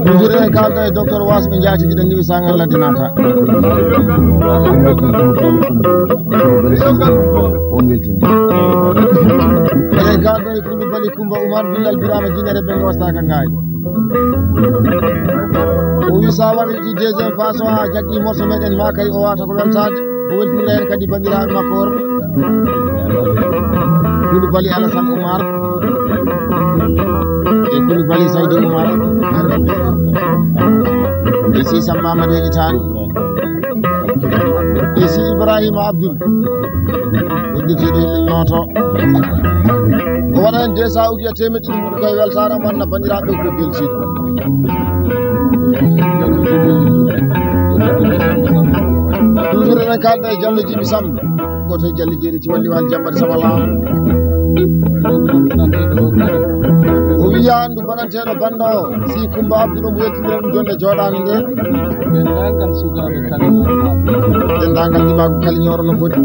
toujours en kalda e docteur wasɓe jaatiji ɗen niwi sangal ladde naata on weltini eɗen kalda e Coulibaly Coumba Oumar Bilal Birama Djinere ɓe gawastaka ngaaji o wi sa waɗiti deuxiéme phase o ha jaggui morceau meɗen makari o wata ko weltade o weltinira hen kadi bandiraɓe makko worɓe Coulibaly Alassane Oumar e Coulibaly Saydou Oumar e si Sam Mamadou Itane e si Ibrahima Abdoul uddeteɗo hillel noto o waɗa hen 200 uji e temedde ɗiɗi ɓuuri koye weltare am wanna bandiraɓe ko beltiɗo toujours enen kalda e Diallo Djiby Samb goto e Diallo Jeeri Tiwalliwal Jammadi Sabalama o wiya andu baɗanteɗo banda o si Coumba Abdou ɗum weltidira ɗum jonde joɗade nde dendagal sukaɓe dendagal ɗimago kaliñoro no foti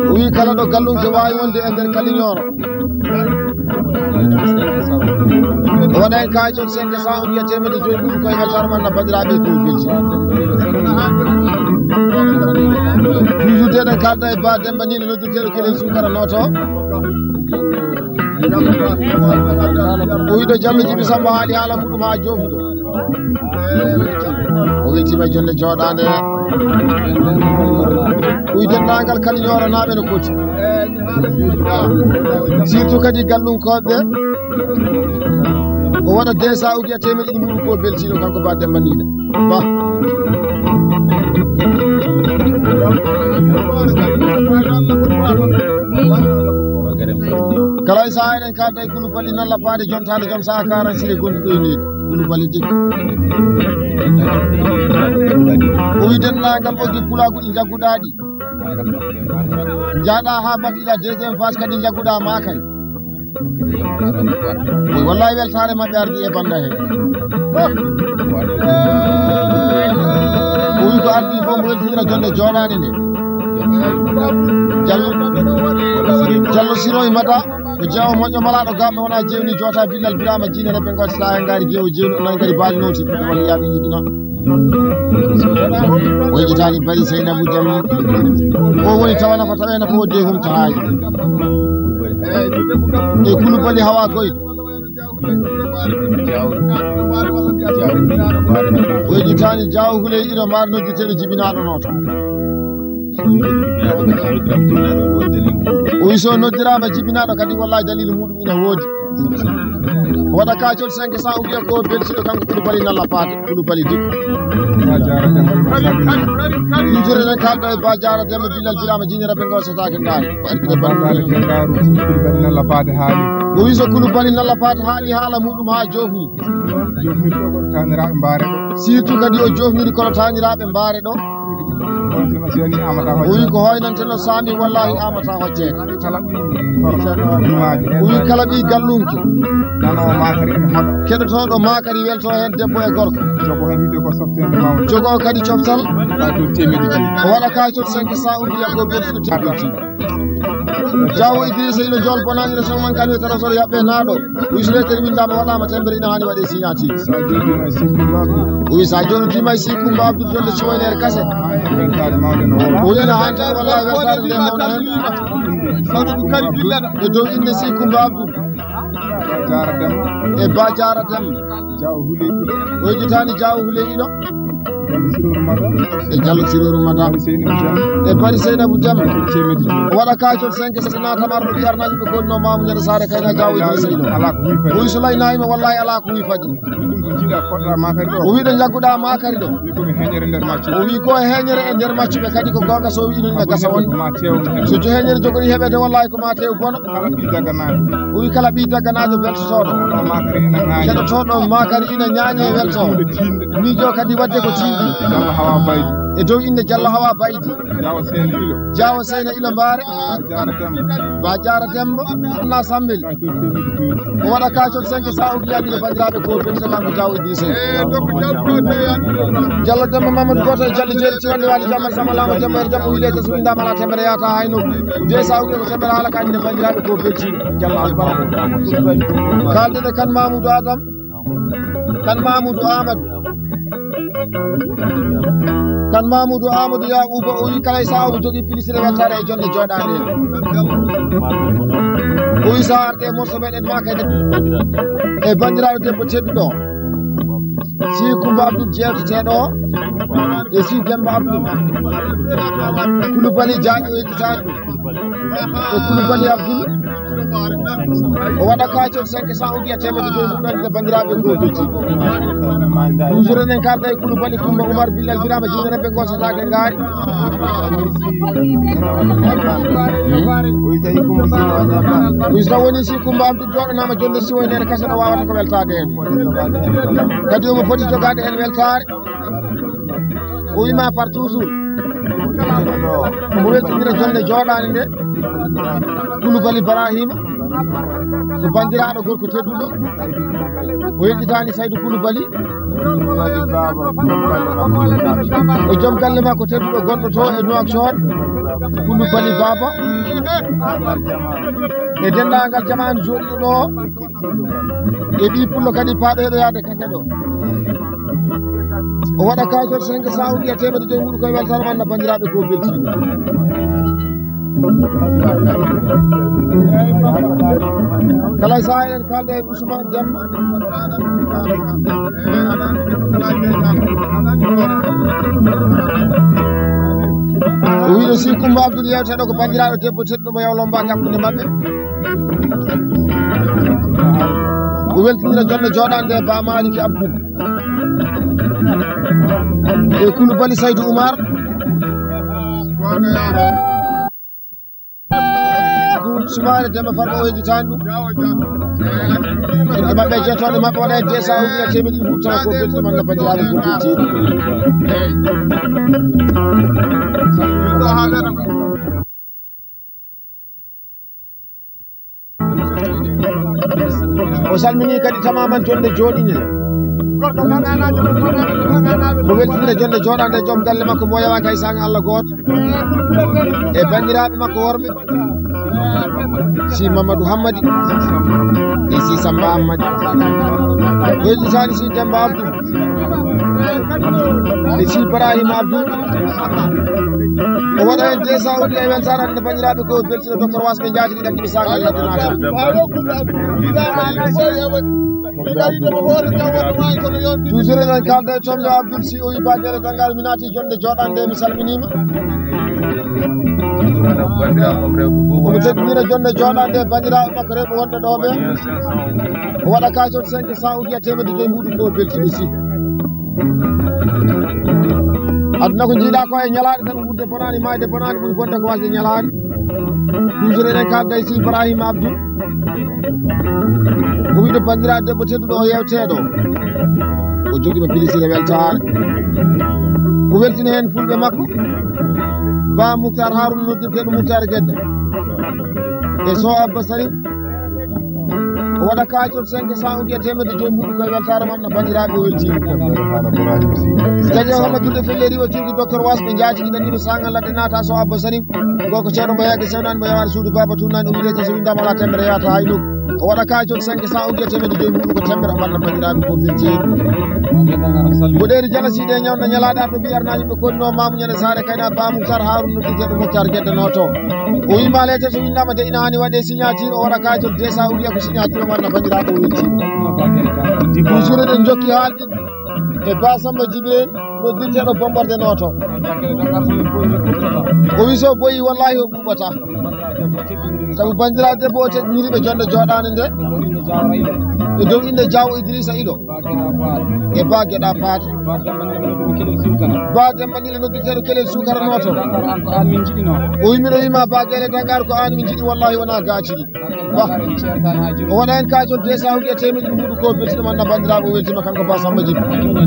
o wi kala ɗo gallumke wawi wonde e nder kaliñoro o waɗa hen kayitol 500 uji e temedde joyi ɓuuri koye weltare manna bandiraɓe ko belti toujours teɗen kalda e Ba Demba Nine noddirteɗo kelel sukara noto o wiɗo Diallo Djiby Samb haali haala muɗum ha jofuɗo o weltima e jonde joɗade o wi dendagal kaliñoro naɓe no poti surtout kadi gallunkoɓe o waɗa 200 uji e temedde ɗiɗi ɓuuri ko beltiɗo kanko Ba Demba Nine ba kala e saha eɗen kalda e Coulibaly nalla faade jontade joom saha 40 sire gonɗuɗo e leydi Coulibaly jikku o wi dendagal ɓoggi pulaguɗi jagguɗaɗi jaaɗa ha battiɗa deuxiéme phase kadi jagguɗa makari wallahi weltare mabɓe ardi e banda hen o wi ko ardi fof mo weltidira jonde joɗade nde Diallo Siroy Mata ko jeewo moƴƴo malaɗo gamɓe wona jewni jota Bilal Birama Djinere ɓe gottata e ngaari jeewo jewni onon kadi baali noti walla yaaɓe yigino o yejitani Bari Seynabou Diam o woni tawana ko tawena ko wodde humta haaji e Coulibaly Hawa Goydo o yejitani Diaw Houleye Ino mbaɗo nodditeɗo jibinaɗo noto o wi so noddirama jibinaɗo kadi wallahi dalilu muɗum ina woodi o waɗa kacol 500 uji ko beltiɗo kanko Coulibaly nalla faade Coulibaly dikko toujours enen kalɗo e Ba Diara Demba Bilal Birama Djinere ɓe gawsatake ngaari ko ardude bandare Coulibaly nalla faade haali o wi so Coulibaly nalla faade haali haala muɗum ha jofni jofniri ɗo kono taniraɓe mbaare ɗo surtout kadi o jofniri kono taniraɓe mbaare ɗo o wi ko hoynanteno saami wallahi amata hojjeede o wi kala ɓi gallunke keɗotoɗo makari welto hen debbo e gorko jogo kadi coftal o waɗa kacol 500 uji yakko beltiɗo teɗɗoti Diaw Idrissa ino jol bonanire soman kan wi trésor yaɓɓe naaɗo o wi so lettere windama waɗama tembere ina hani waɗe signature o wi sa jonotima e si Coumba Abdoul jonde ciwoynere kase o wi ene hani tan wallahi weltare nde mawna hen e dow inde si Coumba Abdoul e Ba Diara Demba o yejitani Diaw Houleye Ino e Diallo Siroru Mada e Bari Seynabou Diam o waɗa kacol 5 natamar no ɓiyarnaji ɓe golno mamu ñande saare kayna Diaw Idrissa Ino o wi so laynayima wallahi ala ko wi faji o wi ɗo jagguɗa makari ɗo o wi ko heñere e nder maccuɓe kadi ko gonga so wi ino ina gasa won so jo heñere jogori heɓede wallahi ko ma tew bono o wi kala ɓi dagganajo beltotoɗo keɗotoɗo makari ina ñaañe welto miijo kadi wadde ko tiiɗi e dow inde Diallo Hawa Baydi Diawo Seyna Ilo Mbare ba Diara Demba Allah Sambil o waɗa kacol 5 sa o giyaɓiɗo bandiraɓe ko ɓeɗo kanko Diawo Idrissa Diallo Demba Mamadou Goto e Diallo jeeɗi tiwande wali jamma samalama demba er jamma wilete so windamala temere yata hayno je sa o giya ko temere haala kañƴe bandiraɓe ko beltiɗo Diallo Albara kaldeɗe kan Mamoudou Adam kan Mamoudou Amadou Yaqouba o wi kala sa o jogui pilisire weltare e jonde joɗade o wi sa arde morso meɗen makade e bandiraɓe debbo tedduɗo si Coumba Abdoul jewteteɗo e si Demba Abdoul Coulibaly Diagne o yejjitani e Coulibaly Abdoul o waɗa kacol 500 o giya temedde joyi ɗum ɗon bandiraɓe ko belti toujours enen kalda e Coulibaly Coumba Oumar Billal Birama jinere ɓe gosatake ngaari so woni si Coumba Abdoul joɗanama jonde siwoynede kase ɗo wawata ko weltade hen kadi omo foti jogade hen weltare o wima par toujours omo weltidira jonde joɗade nde Coulibaly Ibrahima ko bandiraɗo gorko tedduɗo o yejjitani Saydou Coulibaly e joom galle makko tedduɗo gonɗo to e Nouakchott Coulibaly Baba e dendagal jamanu joɗiɗo ɗo e ɗi pullo kadi paaɗoɗo yaade kakeɗo o waɗa kacol 500 o giya temedde joyi muɗum koye weltare manna bandiraɓe ko beltiɗo kala sa en kalde e Ousmane Demba o wiɗo si Coumba Abdoul yewteɗo ko bandiraɗo debbo tedduɗo mo yawlombaki hakkude mabɓe o weltidira jonde joɗande e Ba Maliki Abdoul e Coulibaly Saydou Oumar Soumare Demba Farba o yejjitani ɗum inde mabɓe jettoɗe mabɓe waɗa e 200 o wiya temedde ɗiɗi tan ko belti manna bandiraɓe ko beltiɗo o salmini kadi tamaman jonde joɗine mo weltidira jonde joɗande joom galle makko mo yawaki hay sange Allah goto e bandiraɓe makko worɓe si Mamadou Hammadi e si Samba Hammadi o yejjitani si Demba Abdoul e si Ibrahima Abdoul o waɗa hen 200 o ɗi e weltare ande bandiraɓe ko beltiɗo docteur Wasɓe jaatiɗi ɗam ɗiɓe sagal ladde nata toujours eɗen kalda e tomɗo Abdoul si o wi badele dangal mi naati jonde joɗande mi salminima omo teddinira jonde joɗande bandiraɓe makko rewɓe wonɓe ɗo ɓe o waɗa kacol 500 o giya temedde joyi muɗum ko beltiɗo si aduna ko jiiɗa ko e ñalade tan wurde bonani mayde bonani ɓuuri bonde ko wasde ñalade toujours eɗen kalda e si Ibrahima Abdoul o wiɗo bandiraɗo debbo tedduɗo o yewteɗo o joguiɓe pilisire weltare o weltini hen fulɓe makko Ba Moukhtar Harouna noddirteɗo Moukhtar Guedda e so Abba Sarim o waɗa kacol 500 o giya temedde joyi muɗum koye weltare manna bandiraɓe o weltini kadi o hammadulde felleri o jogui docteur Wasɓe jaatiɗi ɗanɗiɓe sangal ladde nata so Abba Sarim goko ceerno mo yagge sewnani mo yawade suudu Baba Tournani o wiidete so windama ala temere yata hay nokku o waɗa kacol 500 o giya temedde joyi muɗum ko temere manna bandiraɓe ko beltini Boɗeri Jala Siide ñawna ñalaɗe arɗo mbi arnaji ɓe kolino mamu ñande sare kayna Ba Moukhtar Harouna noddirteɗo Moukhtar Guedda noto o wima lete so windama de ina hani waɗe signature o waɗa kacol 200 o wiya ko signature manna bandiraɓe o weltini toujours eɗen jokki haalde e Ba Samba Djibril noddirteɗo Bomborde noto o wi so boyi wallahi o ɓuɓata sabu bandiraɓe debbo o teddiniriɓe jonde joɗade nde e dow inde Diawo Idrissa Ilo e Ba Gueɗa Paate Ba Demba Nile noddirteɗo Kelel Sukara noto o wi miɗo wima Ba Guele Dangar ko an min jiiɗi wallahi wona gaciɗi Ba o waɗa hen kacol 200 o wiya temedde muɗum ko beltiɗo manna bandiraɓe o weltima kanko Ba Samba Djibril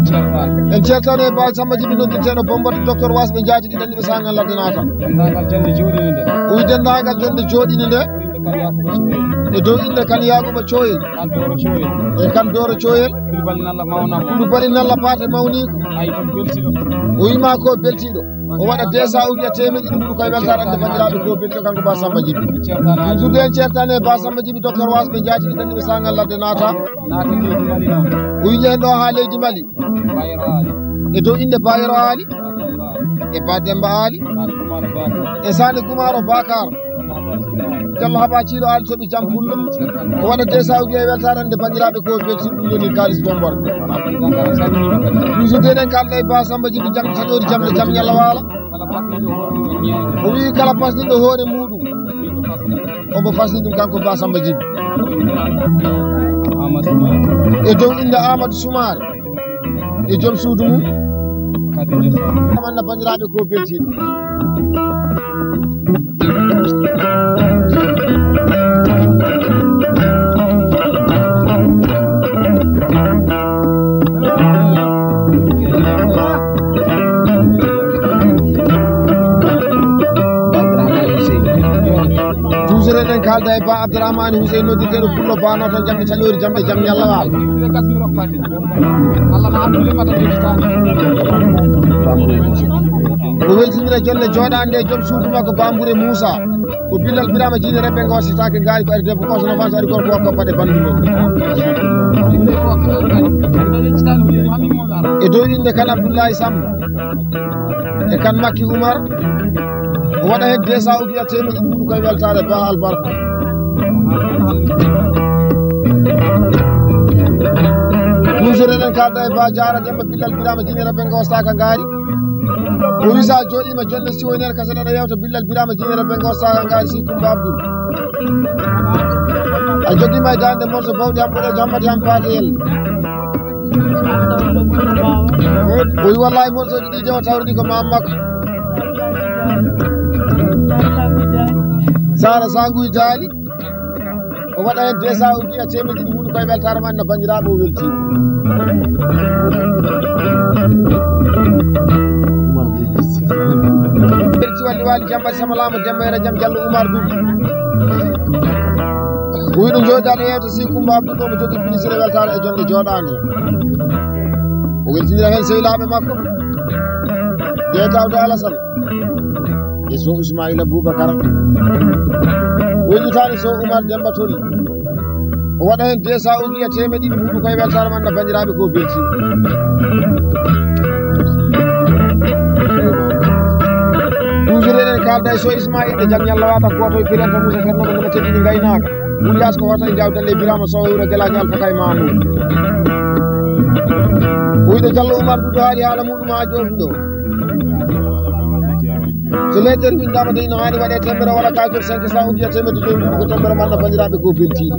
en certano e Waly Samba Djiby noddirteɗo bomborde docteur wasɓe jaatigi ɗanɗiɓe sangal ladde naata dendagal jonde joɗini nde wi dendagal jonde joɗini nde e dow inde kan Yakuba Coyel e kan Doro Coyel Coulibaly Nalla Paté mawniko o wima ko beltiɗo o waɗa 200 uji temeɗɗi ɗiɗi koye weltare ande bandiraɓe ko beltiɗo kanko Ba Samba Djiby toujours en ceertani e Ba Samba Djiby docteur wasɓe jaatigi ɗanɗiɓe sangal ladde naata o wi ƴen ɗo ha leydi Mali e dow inde Bayero Ali e Ba Demba Ali e Sani Goumaro Bakar Diallo Haba Ciiɗo Ali toɓi jam pullo o waɗa 200 uji e weltare ande bandiraɓe ko belti ɗum yoni kalis bomborde toujours deɗen kalɗa e Ba Samba Djiby jam saɗori jamde jam ñalla waala o wi kala pasniɗo hoore muɗum omo fasni ɗum kanko Ba Samba Djiby e dow inde Amadou Soumare e joom suudu mum amanna bandiraɓe ko beltiɗo toujours eɗen kalda e Ba Abdourahmane Hussein noddirteɗo pullo bano tan jamde cañori jamde jam ñalla waala o weltinira jonde joɗande e joom suudu makko Bambouré Moussa ko Billal Birama Djine rebbe gositake gaari ko ari debbo ko sono fas ari gorko wakko paɗe bandu men e dow inde kan Abdoulaye Samb e kan Makki Oumar o waɗa hen 200 uji temeɗɗi ɗiɗi koye weltare Ba Albarka toujours eɗen kalda e Ba Diara Demba Billal Birama Djine rebbe gositaka gaari o wi sa joɗima jonde si woynere kasane aɗa yewta Billal Birama Djine rebbe gositaka gaari si Coumba Abdoul a joguima e dande morso bawɗi hamɓoɗejo hammati ham pateyel o wi wallahi morsoji ɗi dewa tawriɗi ko mam makko Sara Sanguy Daali o waɗa hen 200 uji temeɗɗi ɗiɗi huuɗo koye weltare man no bandiraɓe o welti belti walli Waly Jambati Samalama Demba e Radiam Diallo Oumar Duuɓi o wi ɗum joɗiɗaɗo yewta si Coumba Abdoul ɗo mo jogui ministre weltare e jonde joɗande o weltinira hen sehilaɓe makko de Daouda Alassane e so Ismaïla Boubacar wonitani so Oumar Demba Toli o waɗa hen 200 uji temeɗɗi ɗiɗi huuɗo koye weltare man no bandiraɓe ko belti toujours eɗen kalda e so Ismaïla jam ñalla wata goto e Biranta Moussa Fernoɓe ndeɓe teɗɗini gaynaka Woulias ko wata e jawdalle Birama Sow e wuro Guelaji Alpha Kay Mamoudou o wiɗo Diallo Oumar Dudo haali haala muɗum ha jofni ɗo so leƴƴere windama de ino hani waɗe temɓere walla kajor 500 uji temeɗɗe joyi ɗum ko temɓere man no bandiraɓe ko beltiɗo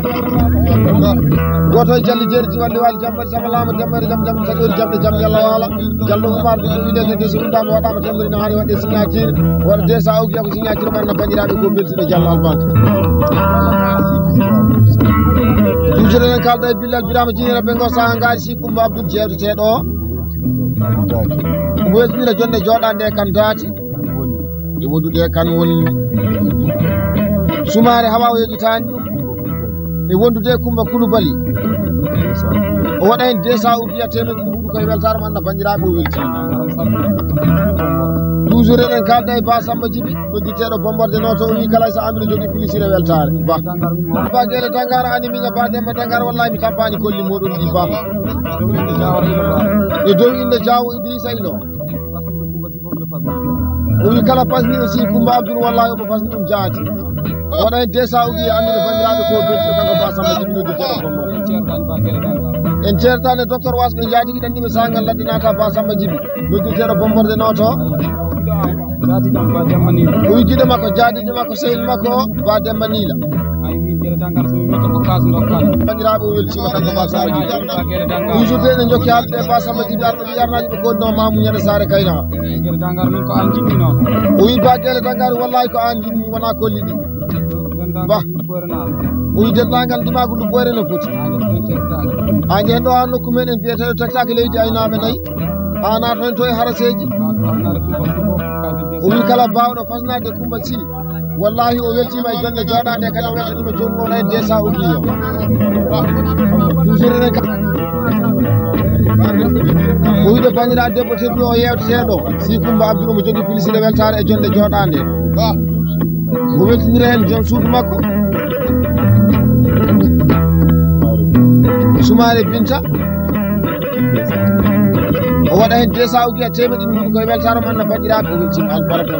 goto e Jalli Jerji walli Waly Jambati Samalama Demba e jam jam saɗori jamde jam ñalla waala Diallo Oumar Dudo wiɗede de so windama waɗama temɓere ino hani waɗe signature waɗa 200 uji ko signature man no bandiraɓe ko beltiɗo Diallo Albante toujours eɗen kalda e Billal Birama Djine rebbe gositaka gaari si Coumba Abdoul jewteteɗo o omo weltinira jonde joɗande e kan daati e woddude kan woni Soumare Hawa o yejitani e wondude Coumba Coulibaly o waɗa hen 200 uji temeɗɗi ɗiɗi huuɗo koye weltare man no bandiraɓe o welti toujours eɗen kalda e Ba Samba Djiby noddirteɗo bomborde noto o wi kala so amino jogui pilisire weltare Ba Guele Dangara ani miña Ba Demba Dangara wallahi mi tampani kolli moɗon ɗi Ba e dow inde Diawo Idrissa Ilo o wi kala pasni aussi Coumba Abdoul wallahi omo fasni ɗum jaati o waɗa hen 200 uji andude bandiraɓe ko beltiɗo kanko Ba Samba Djiby noddirteɗo bomborde en ceertani docteur wasɓe jaatigi ɗanɗiɓe sangal ladde naata Ba Samba Djiby noddirteɗo bomborde noto o wi guiɗo makko jaadide makko sehil makko o Ba Demba Nila bandiraɓe o weltima kanko Ba Samba Djiby toujours de ne jokki haalde Ba Samba Djiby arɗo ɓi yarnaji ɓe kodno Mamou Ñande Sare Kaynaka o wi Ba Guele Dangara wallahi ko an jinmi wona kolli ɗi Ba o wi dendagal ndimago Lubboyre no foti ha ƴen ɗo ha nokku men en mbiyeteɗo taktake leydi aynaɓe nayyi ana ton to e haraseji o wi kala bawɗo fasnade Coumba Sy wallahi o weltima e jonde joɗade kadi o weltanima jomum on e desa ugiyo toujours o wiɗo bandira debbo teddu o yewteteɗo Sy Coumba Abdoul omo jogui piliside weltare e jonde joɗade o weltinira hen joom suudu makko Soumare Binta o waɗa hen desa ugiya temedɗi ɗum koye weltare man no bandiraɓe o weltima albaraka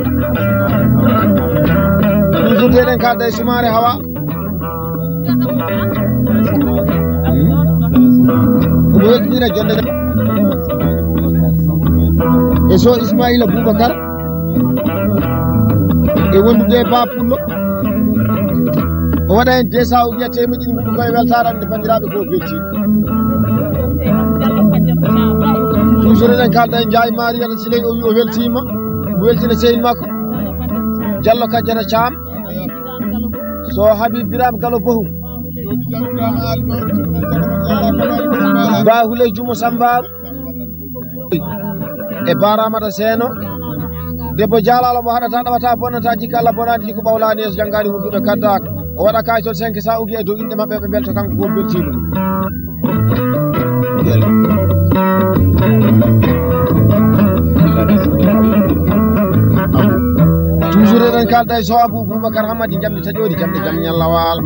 toujours deɗen kalda e Soumare Hawa omo weltinira jonde e so Ismaïla Boubacar e wondude Ba Pullo o waɗa hen desa ugiya temedɗi ɗum koye weltare ande bandiraɓe ko belti toujours eɗen kalda e Ndiaye Mariata Siley o wi o weltima o weltina sehil makko Diallo Kadiata Thiam so Habib Biram Gallo Bohum Ba Houley Jumo Sambar e Baramata Seno debbo Jalalo mo haɗata ɗawata bonnata jikka Allah bonani jikko ɓawlani yeso janggani hunduɓe kaddaka o waɗa kayitol 5 sa ugi e dow inde mabɓe ɓe belto kanko ko beltiɗum toujours eɗen kalda e Soabou Boubacar Hamadi jamɗe taƴoɗi jamɗe jaam ñalla waala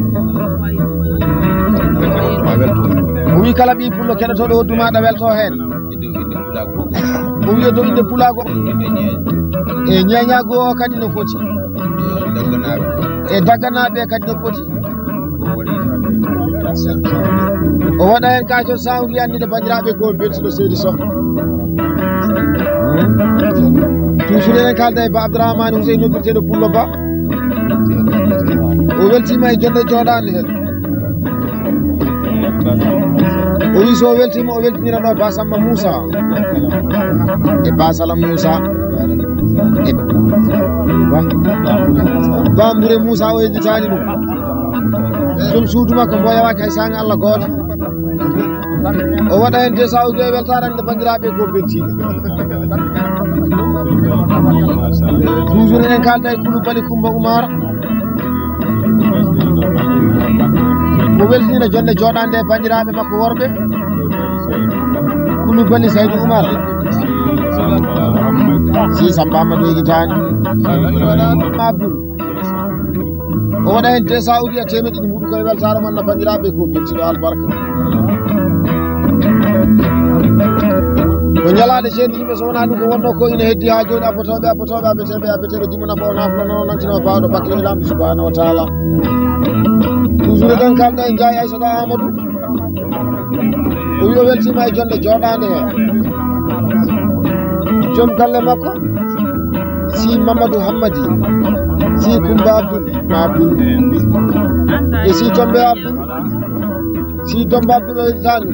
o wi kala ɓi pullo keɗotoɗo hoddumaɗa welto hen o wi e dow inde pulago e ñeñago o kadi no foti e dagganaɓe kadi no foti o waɗa hen kayitol sawgi annide bandiraɓe ko beltiɗo seydi Sow toujours eɗen kalda e Ba Abdourahmane Hussein noddirteɗo Pullo Ba o weltima e jonde joɗade hen o wi so weltima o weltinirano Ba Samba Moussa e Ba Sala Moussa e Bambouré Moussa o yejitani ɗum joom suudu makko mbo yawaki hay sanga Allah goto o waɗa hen desa ugi e weltare ande bandiraɓe ko beltiɗo toujours eɗen kalda e Coulibaly Coumba Oumar o weltinira jonde joɗande e bandiraɓe makko worɓe Coulibaly Saydou Oumar si Samba Amadou yejitani Abdoul o waɗa hen desa ugi e temedɗi ɗi mbuɗi koye weltare man no bandiraɓe ko beltiɗo albarka ko ñalade seedi yimɓe so wona ɗum ko wonno ko ina heddi ha joni abbotoɓe abeteɓe dimmo nafa o naflano nantino bawɗo bakkile lamɗo subhanahu wa taala toujours eɗen kalda e Ndiaye Aissata Amadou o wi o weltima e jonde joɗade hen joom galle makko Sy Mamadou Hammadi Sy Coumba Abdoul e Sy Tombe Abdoul Sy Tombe Abdoul o yeditani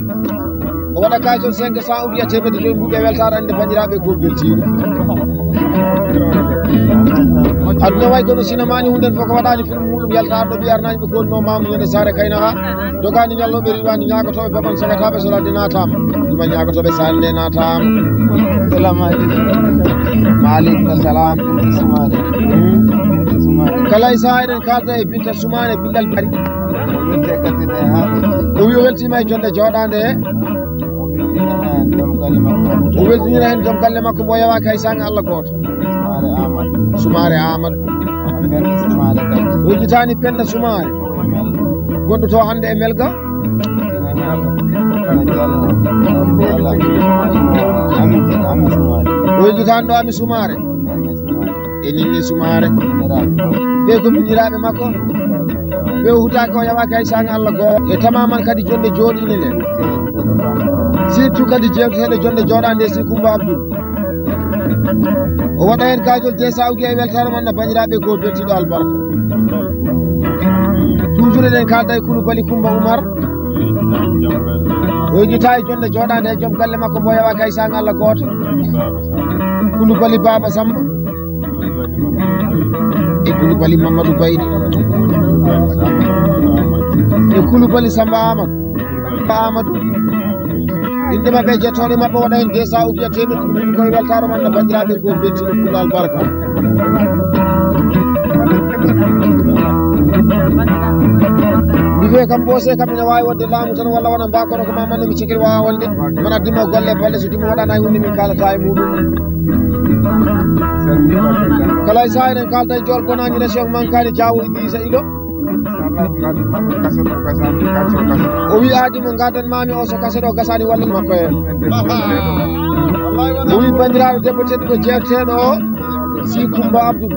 o waɗa kayitol 5 sa ugiya temedde joyi mbuɗe weltare ande bandiraɓe ko beltiɗo aduna way kono sinamani hunden fof ko waɗani film muɗum yaltare ɗo ɓi arnaji ɓe kolno mamu yonde Sare Kaynaka dogani ñalloɓe riwani ñagotoɓe baban sagataɓe so ladde natama ɗuma ñagotoɓe sal nde natama salamu aleykum maaleykum salam kala e saha eɗen kalda e Binta Soumane Billal Bari o wi o weltima e jonde joɗade he o weltinira hen joom galle makko mo yawaki hay sanga Allah goto Soumare Amadou o yejitani Penda Soumare gonɗo to hande e Melga o yejitani ɗo Ami Soumare e Ninni Soumare ɓe ko miñiraɓe makko ɓe hutaki o yawaki hay sanga Allah goto e tamaman kadi jonde joɗine nden surtout kadi jewteteɗe jonde joɗande Sy Coumba Abdoul o waɗa hen kayitol desa ugi e weltare man no bandiraɓe ko beltiɗo albarka toujours eɗen kalda e Coulibaly Coumba Oumar o yejita e jonde joɗande e joom galle makko mbo yawaki hay sanga Allah goto Coulibaly Baba Samba e Coulibaly Mamadou Baydi e Coulibaly Samba Amadou inde maɓɓe jettoɗe maɓɓe waɗa hen 200 ou bien temedde ɗum koye weltare man no bandiraɓe ko bettino kulal barka mi wiye kam ɓoose kam ina wawi wonde laamu tan walla wona mbakono ko mamano mi cikiri wawa wonde mana dimmo golle balle so dimmo waɗana hunde min kalata e muɗum kala sa eɗen kalda e jol bonaji région mankani Diawo Idrissa Ilo o wi aadi mo gadanmami o so kaset o gasani walla makko hen o wi bandiraɓe debbo tedduɗo ko jeerteɗo o si Coumba Abdoul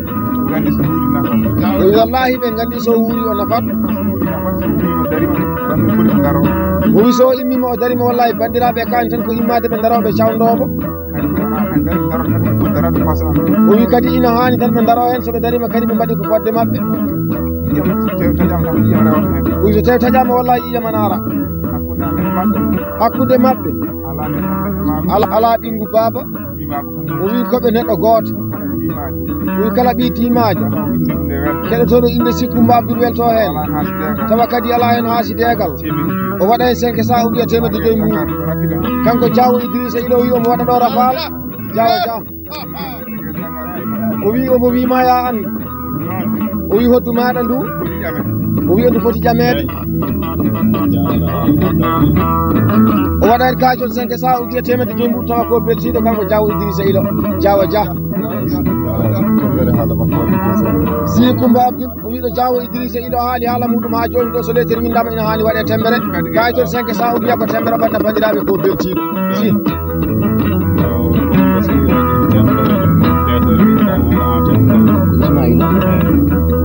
o wi wallahi ɓe gandi so wuuri o nafat o wi so immima o darima wallahi bandiraɓe kani tan ko immade ɓe daroɓe cawdomo o wi kadi ina hani tan ɓe daro hen soɓe darima kadi ɓe mbaɗi ko fodde mabɓe o wi so tawi taƴama wallahi ƴiyam an ara hakkude mabɓe ala ɓingu baba o wi koɓe neɗɗo goto o wi kala ɓi timajo keɗotoɗo inde si Coumba Abdoul welto hen tawa kadi ala hen haasidegal o waɗa hen 500 ou bien temedde joyi muɗum kanko Diawo Idrissa Ilo wi omo waɗa ɗo rafal Diawo Dia o wi omo wima ya andu o wi hoddu maɗa ndu o wi ndu foti ƴamede o waɗa hen kajol 500 ou bien temedde joyi muɗum tawa ko beltiɗo kanko Diawo Idrissa Ilo Diawo Dia si Coumba Abdoul o wiɗo Diawo Idrissa Ilo haali haala muɗum ha joni ɗo so lettere windama ina hani waɗe tembere kayitol 500 o wiya ko tembere ɓanna bandiraɓe ko beltiɗo si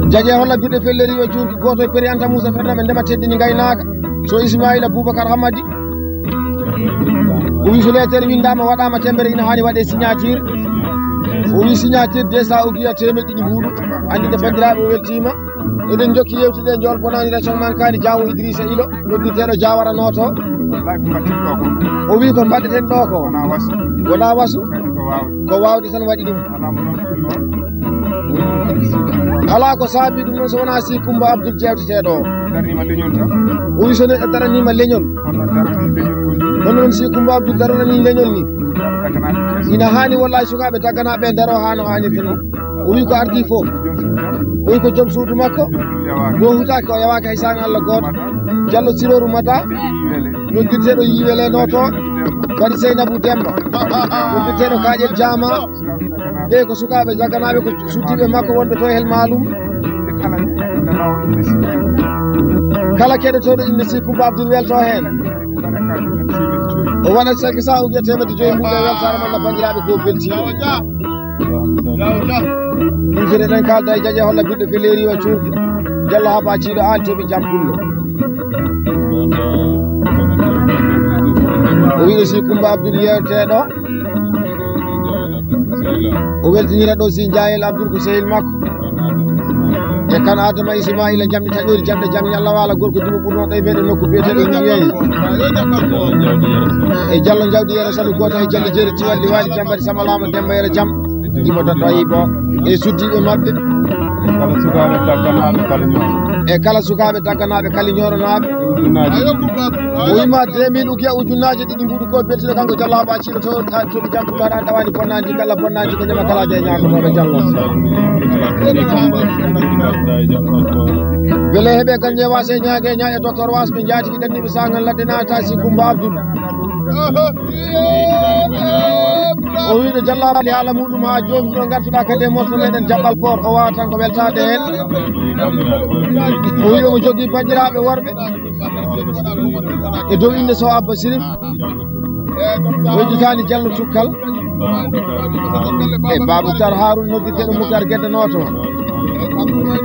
Jaje holla juɗe felleri o jurki goto e péri Anta Moussa Ferdinand ɓe ndema teddini gaynaka so Ismaïla Boubacar Hamadi o wi so lettere windama waɗama tembere ina hani waɗe signature o wi signature 200 ou bien temedde ɗiɗi mbuɗu andide bandiraɓe o weltima eɗen jokki yewtude jol bonani région mankani Diawo Idrissa Ilo nodditeɗo Diawara noto o wi ko mbaɗeten ɗo ko wona wasu ko wawde tan waɗi ɗum ala ko saabi ɗum noon so wona si Coumba Abdoul jewteteɗo o wi so neɗɗo daranima leñol hono noon si Coumba Abdoul daranani leñol ni ina hani wallahi sukaɓe dagganaɓe daro ha no hannirta ni o wi ko ardi fof o wi ko joom suudu makko go hutaki o yawaki hay sane Allah goto Diallo Siroru Mata noddirteɗo yiwele noto waɗi Seynabou Demba noddirteɗo Kaƴel Diama ɓe ko sukaɓe dagganaɓe ko suddiɓe makko wonɓe to hel malum kala keɗotoɗo inde si Coumba Abdoul welto hen o waɗat 500 ou bien temedde joyi mbuɗe weltare man no bandiraɓe ko beltiɗo ɗum so eɗen kalda e Jaje holla ɓiɗɗo felleri o curki Diallo Haba ciɗo an toɓi jam pullo o wiɗo si Coumba Abdoul yewteɗo o weltinira ɗo si Diayel Abdoul ko sehil makko e kan Adama Ismaïla jamɗe taƴori jamɗe jam Allah wala gorko dimo ɓurnoɗo e meɗen nokku biyeteɗo wiyeyi e Diallo jawdi yere saɗu goto e Diallo jeeri tiwalli waɗi jambati Samalama Demba yere jam imo to tawibo e suddiɓe mabɓe e kala sukaɓe dagganaɓe kaliñoronaɓe o wima 2000 ukiya ujunnaje ɗiɗi mbuɗu ko beltiɗo kanko Diallo Haba ciɗo to toɗi jam ɗum aɗa ɗawani bonnadi kala bonnadi ko ñama kala de ñakotoɓe Diallo beele heeɓe ganje wase ñague ñaƴe docteur was ɓe jaati ɗanniɓe sagal ladde nata si Coumba Abdoul o wiɗo Diallo ali haala muɗum ha joni ɗo gartuɗa kadi e morto meɗen jaɓɓal port o wawa tan ko weltade hen o wi omo jogui bandiraɓe worɓe e dow inde Sow Abba Sirif wojjitani Diallo Cukkal e Baboucar Haroune nodditeɗo Moutar Guedde noto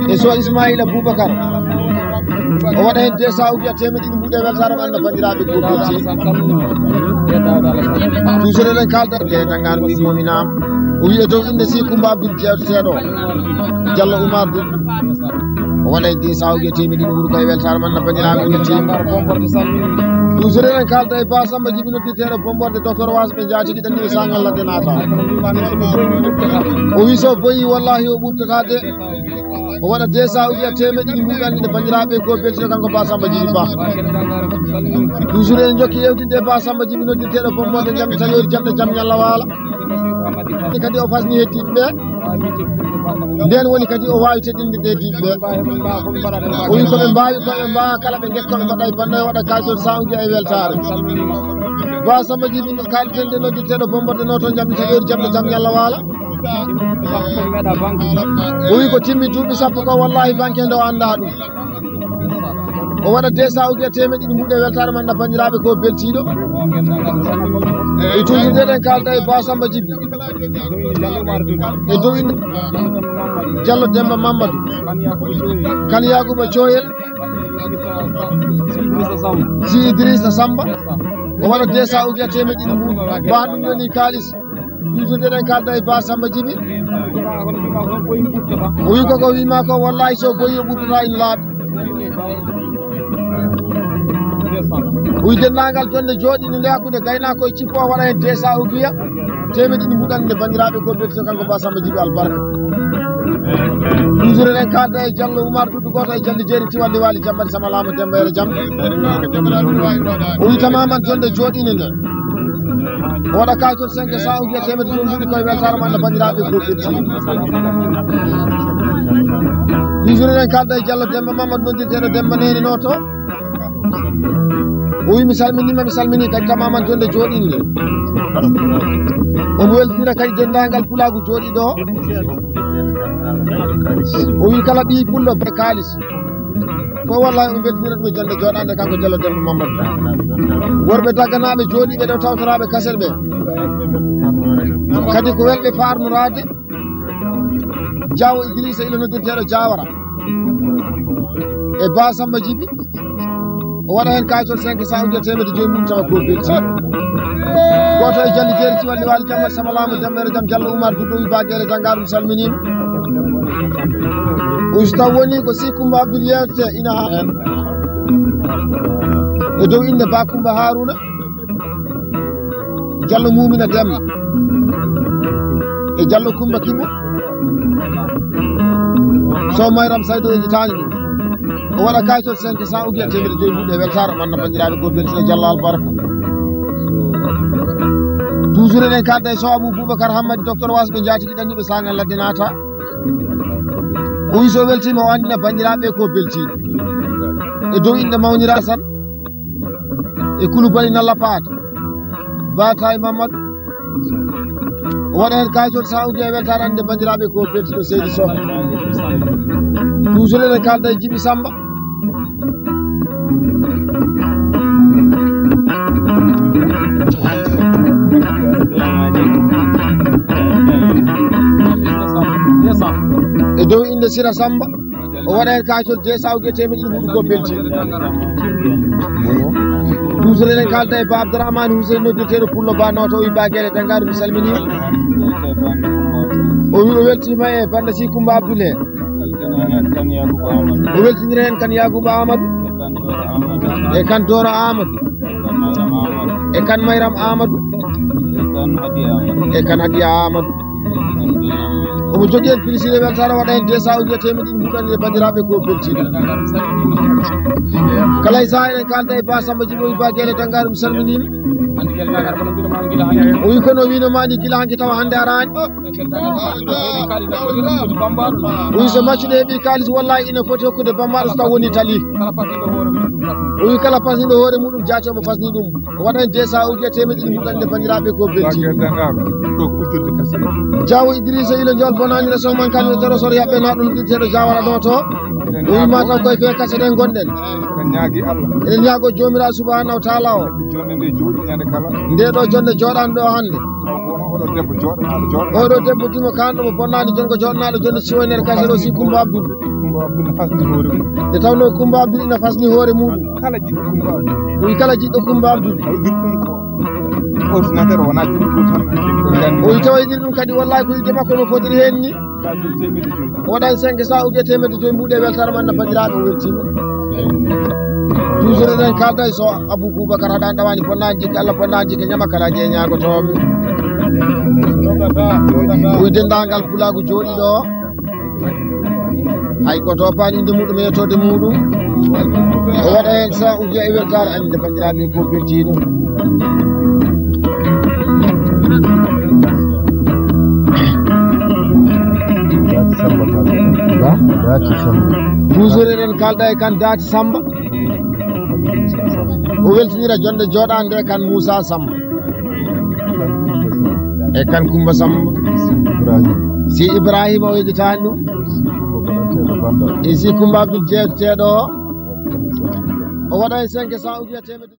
e Sow Ismaïla Boubacar o waɗa hen 200 ou bien temedde ɗiɗi mbuɗe weltare man no bandiraɓe goɗɗoti toujours eɗen kalda e dangar mbi mominama o wi e dow inde si Coumba Abdoul jewteteɗo Diallo Oumar Doudou wona e desawge temedin ɓuuri koye weltare man no bandiraɓe weltima toujours eɗen kalda e Ba Samba Djiby nodditeɗo bomborde docteur wasɓe jatigui ɗanniɓe sangal ladde naata o wi so boyi wallahi o ɓuɓtata de o waɗa desawji a temeɗiɗi mbuɗanɗi nde bandiraɓe ko beltino kanko Ba Samba Djiby Ba toujours eɗen jokki yewtinde Ba Samba Djiby nodditeɗo bomborde jamde taƴori jamɗe jaam ñalla waala kadi o fasni heddiɓe ɓe nden woni kadi o wawi teɗinde heddiɓe ɓe o wi koɓe mbawi koɓe mbawa kala ɓe guettoɓe mbaɗa e banda waɗa kajol sawji e weltare Ba Samba Djiby kalten nde nodditeɗo bomborde no toon jamɗe taƴori jamɗe jaam ñalla waala o wi ko timmi duuɓi sappo ko wallahi banque nde o anda ɗum o waɗa desawji e temeɗiɗi mbuɗe weltare man no bandiraɓe ko beltiɗo e toujours ɗeɗen kalda e Ba Samba Djiby e dow inde Diallo Demba Mamadou Kane Yacouba Thioyel si Idrissa Samba o waɗa desawji e temeɗiɗi mba ɗum woni kalis toujours ɗeɗen kalda e Ba Samba Djiby o wi koko wima ko wallahi so boyi o ɓuɓtata ina laaɓi o wi dendagal jonde jooɗi nde hakkude gaynako e cippo o waɗa hen desawji temeɗiɗi mbuɗanɗe bandiraɓe ko beltino kanko Ba Samba Djiby albarka toujours eɗen kalda e Diallo Oumar Dudu goto e Jalli Jeeri Tiwalli Waali Jambadi Samalama Dembayere Jam o wi tamaman jonde jooɗine nde o waɗa kakol 500 uji e temedde jon juɗi koye weltare man no bandiraɓe ko beltino toujours eɗen kalda e Diallo Demba Mamadou noddirteɗo Demba Neni noto o wi mi salmini kadi tamaman jonde jooɗinde omo weltira kadi dendagal pulagu jooɗiɗo o wi kala ɓi pullo be kalis fo wallahi o beltinira ɗum e jonde jooɗande kanko Diallo Demba Mamadou worɓe dagganaɓe jooɗiɓe ɗo tawtoraɓe kaset ɓe kadi ko welɓe farnorade Diawo Idrissa ilo noddirteɗo Diawara e Ba Samba Djiby o waɗa hen kayitol 500 uji e temedde joyi mum tawa ko belti goto e Jalli Jeeri Tiwalli Waali Jambadi Samalama Dembayere Jam Diallo Oumar Dudu wi Baguere Jangaru salminima o wi so taw woni ko si Coumba Abdoul yewtete ina ha hen e dow inde Ba Coumba Harouna Diallo Mumina Demba e Diallo Coumba Kibo Sow Mayram Saydou e jitani ɗum o waɗa kayitol 500 uji e temedde joyi mbuɗe weltare man no bandiraɓe ko beltino Diallo albarka toujours eɗen kalda e Sow Abou Boubacar Hammadi docteur wasɓe jatigui ɗanniɓe sangal ladde naata o wi so weltima o andina bandiraɓe ko beltiɗo e dow inde mawnira San e Koulibaly Nalla Paata Batay Mamadou o waɗa hen kayitol 100 uji e weltare ande bandiraɓe ko beltiɗo Seydi Sow toujours eɗen kalda e Djiby Samba e dow inde Sira Samba o waɗa hen kayitol 200 uji e temeɗiɗi mbuɗi ko belti toujours eɗen kalda e Ba Abdourahmane Hussein noddirteɗo Pullo Ba noto o wi Baguere Dangaru mi salminima o wi o weltima e banda si Coumba Abdoul he o weltinira hen Kane Yacouba Amadou e Kane Doro Amadou e Kane Mayram Amadou e Kane Hadiya Amadou omo jogui hen piliside weltare waɗa hen 200 uji e temeɗiɗi mbuɗanɗi e bandiraɓe ko beltiɗo kala e saha eɗen kalda e Ba Samba Djiby o wi Baguere Dangaru mi salminima o wi kono winomani guila hanki tawa hande arani o wi so maccuɗe heeɓi kalis wallahi ina foti hokkude bammaɗo so taw woni tali o wi kala fasniɗo hoore muɗum jaati omo fasni ɗum o waɗa hen 200 uji e temeɗiɗi mbuɗanɗe bandiraɓe ko belti Diawo Idrissa ilo jol bonani région man kalmi toro soro yaɓɓe naɗo noddirteɗo Diawara ɗo to o wi mataw koye fe kaset en gonɗen eɗen ñaago jomiraɗo subahanahu taala o nde ɗo jonde joɗani ɗo hande oɗo debbo dimo kanɗo mo bonnani jonko joɗanaɗo jonde siwoynere kaset o si Coumba Abdoul nde tawno Coumba Abdoul ina fasni hoore muɗum o wi kala jiɗɗo Coumba Abdoul ordinateur wona jumɗu tan o yitawoyɗiri ɗum kadi wallahi ko yide makko no fotiri hen ni o waɗani 500 ujje temedde joyi mbuɗe weltare man no bandiraɓe o weltima toujours eɗen kalda so Abou Boubacar haɗani ɗawani bonnani jikka Allah bonnani jikka ñama kala jeeñagotoɓe koye dendagal pulagu jooɗi ɗo hay ko topani inde muɗum e yettode muɗum o waɗa hen 100 ujje e weltare ande bandiraɓe ko beltiɗo toujours eɗen kalda e kan Daati Samba o weltinira jonde joɗande kan Moussa Samba e kan Coumba Samba si Ibrahima o yejitani ɗum e si Coumba Abdoul jeyteteɗo o waɗa hen 500 ujje temedde